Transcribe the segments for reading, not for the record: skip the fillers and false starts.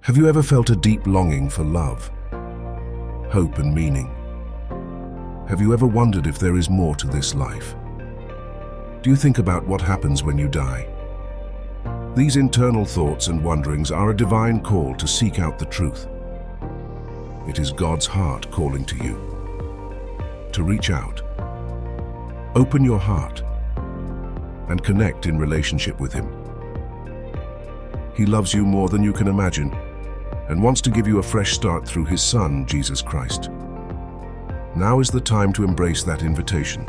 Have you ever felt a deep longing for love, hope and meaning? Have you ever wondered if there is more to this life? Do you think about what happens when you die? These internal thoughts and wonderings are a divine call to seek out the truth. It is God's heart calling to you to reach out. Open your heart and connect in relationship with Him. He loves you more than you can imagine and wants to give you a fresh start through His Son, Jesus Christ. Now is the time to embrace that invitation.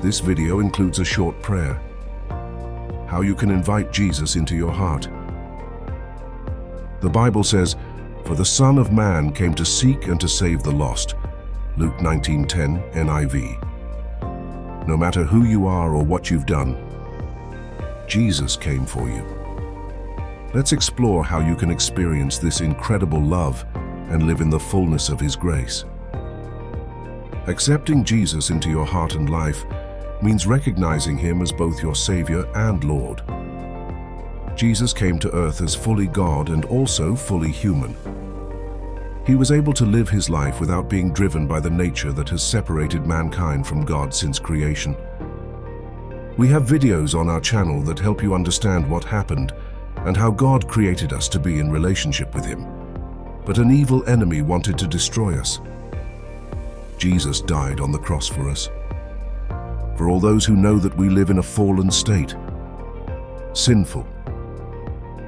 This video includes a short prayer, how you can invite Jesus into your heart. The Bible says, "For the Son of Man came to seek and to save the lost." Luke 19:10 NIV. No matter who you are or what you've done, Jesus came for you. Let's explore how you can experience this incredible love and live in the fullness of His grace. Accepting Jesus into your heart and life means recognizing Him as both your Savior and Lord. Jesus came to earth as fully God and also fully human. He was able to live His life without being driven by the nature that has separated mankind from God since creation. We have videos on our channel that help you understand what happened and how God created us to be in relationship with Him. But an evil enemy wanted to destroy us. Jesus died on the cross for us. For all those who know that we live in a fallen state, sinful,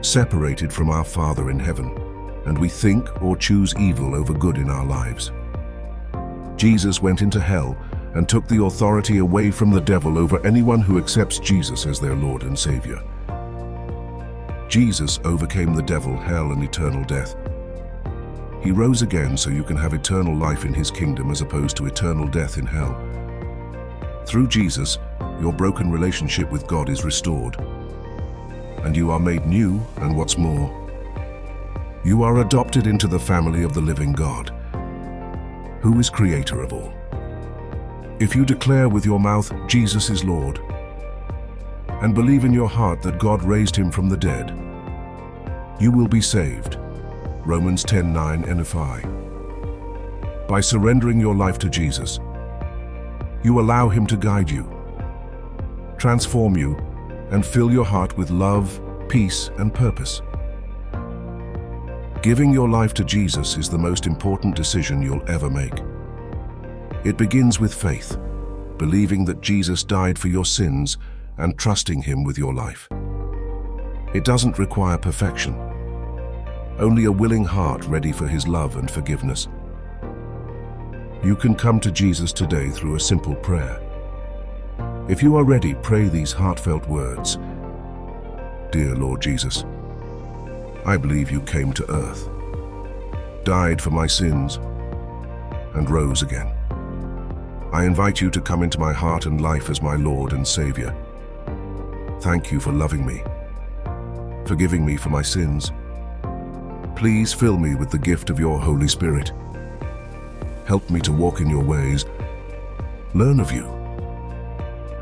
separated from our Father in heaven, and we think or choose evil over good in our lives. Jesus went into hell and took the authority away from the devil over anyone who accepts Jesus as their Lord and Savior. Jesus overcame the devil, hell, and eternal death. He rose again so you can have eternal life in His kingdom as opposed to eternal death in hell. Through Jesus, your broken relationship with God is restored, and you are made new, and what's more, you are adopted into the family of the living God, who is Creator of all. If you declare with your mouth, "Jesus is Lord," and believe in your heart that God raised Him from the dead, you will be saved. Romans 10:9 NFI. By surrendering your life to Jesus, you allow Him to guide you, transform you, and fill your heart with love, peace, and purpose. Giving your life to Jesus is the most important decision you'll ever make. It begins with faith, believing that Jesus died for your sins and trusting Him with your life. It doesn't require perfection, only a willing heart ready for His love and forgiveness. You can come to Jesus today through a simple prayer. If you are ready, pray these heartfelt words. Dear Lord Jesus, I believe You came to earth, died for my sins, and rose again. I invite You to come into my heart and life as my Lord and Savior. Thank You for loving me, forgiving me for my sins. Please fill me with the gift of Your Holy Spirit. Help me to walk in Your ways, learn of You,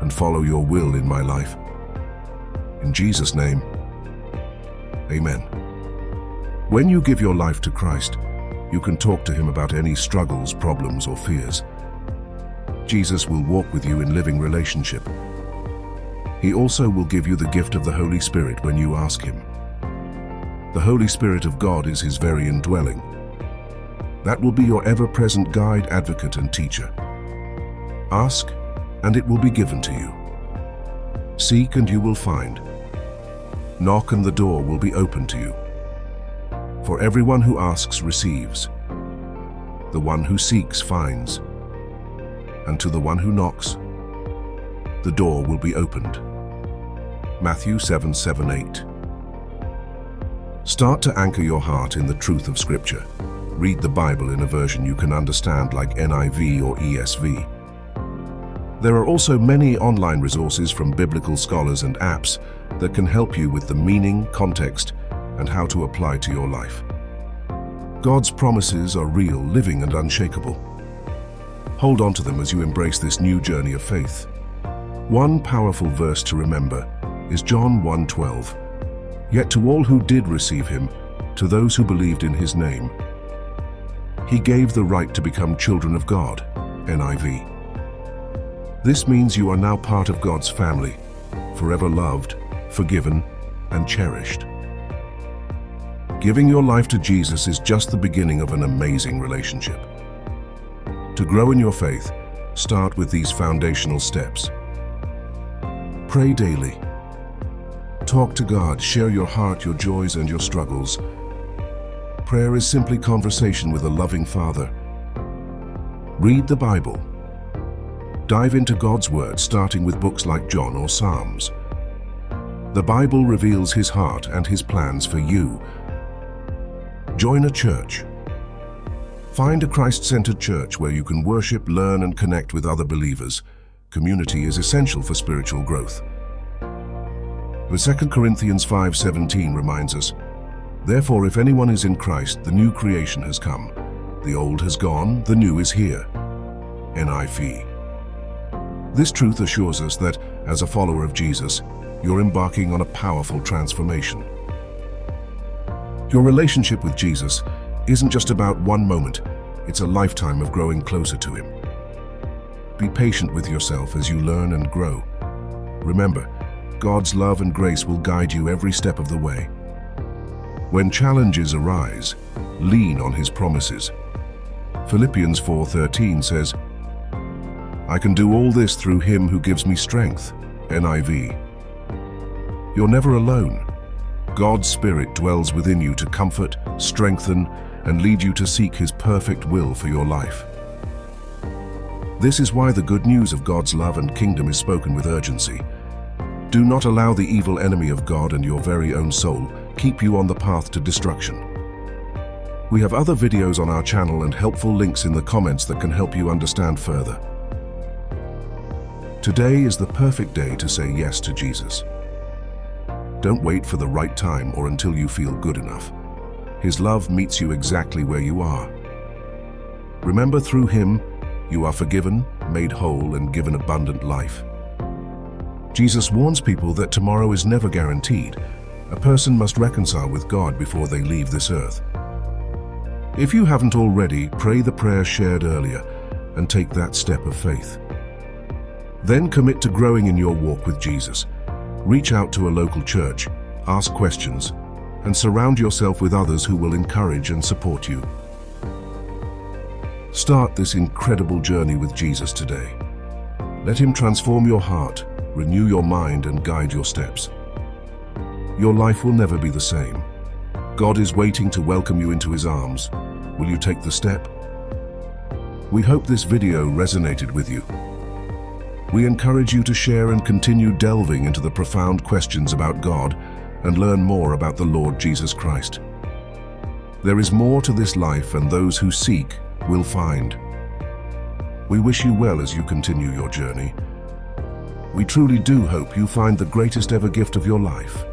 and follow Your will in my life. In Jesus' name, Amen. When you give your life to Christ, you can talk to Him about any struggles, problems, or fears. Jesus will walk with you in living relationship. He also will give you the gift of the Holy Spirit when you ask Him. The Holy Spirit of God is His very indwelling. That will be your ever-present guide, advocate, and teacher. Ask, and it will be given to you. Seek, and you will find. Knock, and the door will be opened to you. For everyone who asks receives. The one who seeks finds. And to the one who knocks, the door will be opened. Matthew 7:7-8. Start to anchor your heart in the truth of Scripture. Read the Bible in a version you can understand, like NIV or ESV. There are also many online resources from biblical scholars and apps that can help you with the meaning, context, and how to apply to your life. God's promises are real, living, and unshakable. Hold on to them as you embrace this new journey of faith. One powerful verse to remember is John 1:12. Yet to all who did receive Him, to those who believed in his name. He gave the right to become children of God, NIV. This means you are now part of God's family, forever loved, forgiven, and cherished. Giving your life to Jesus is just the beginning of an amazing relationship. To grow in your faith, start with these foundational steps. Pray daily. Talk to God, share your heart, your joys, and your struggles. Prayer is simply conversation with a loving Father. Read the Bible. Dive into God's Word, starting with books like John or Psalms. The Bible reveals His heart and His plans for you. Join a church. Find a Christ-centered church where you can worship, learn, and connect with other believers. Community is essential for spiritual growth. The 2 Corinthians 5:17 reminds us, "Therefore, if anyone is in Christ, the new creation has come. The old has gone, the new is here." NIV. This truth assures us that, as a follower of Jesus, you're embarking on a powerful transformation. Your relationship with Jesus isn't just about one moment, it's a lifetime of growing closer to Him. Be patient with yourself as you learn and grow. Remember, God's love and grace will guide you every step of the way. When challenges arise, lean on His promises. Philippians 4:13 says, "I can do all this through Him who gives me strength," NIV. You're never alone. God's Spirit dwells within you to comfort, strengthen, and lead you to seek His perfect will for your life. This is why the good news of God's love and kingdom is spoken with urgency. Do not allow the evil enemy of God and your very own soul keep you on the path to destruction. We have other videos on our channel and helpful links in the comments that can help you understand further. Today is the perfect day to say yes to Jesus. Don't wait for the right time or until you feel good enough. His love meets you exactly where you are. Remember, through Him, you are forgiven, made whole, and given abundant life. Jesus warns people that tomorrow is never guaranteed. A person must reconcile with God before they leave this earth. If you haven't already, pray the prayer shared earlier and take that step of faith. Then commit to growing in your walk with Jesus. Reach out to a local church, ask questions, and surround yourself with others who will encourage and support you. Start this incredible journey with Jesus today. Let Him transform your heart, renew your mind, and guide your steps. Your life will never be the same. God is waiting to welcome you into His arms. Will you take the step? We hope this video resonated with you. We encourage you to share and continue delving into the profound questions about God and learn more about the Lord Jesus Christ. There is more to this life, and those who seek will find. We wish you well as you continue your journey. We truly do hope you find the greatest ever gift of your life.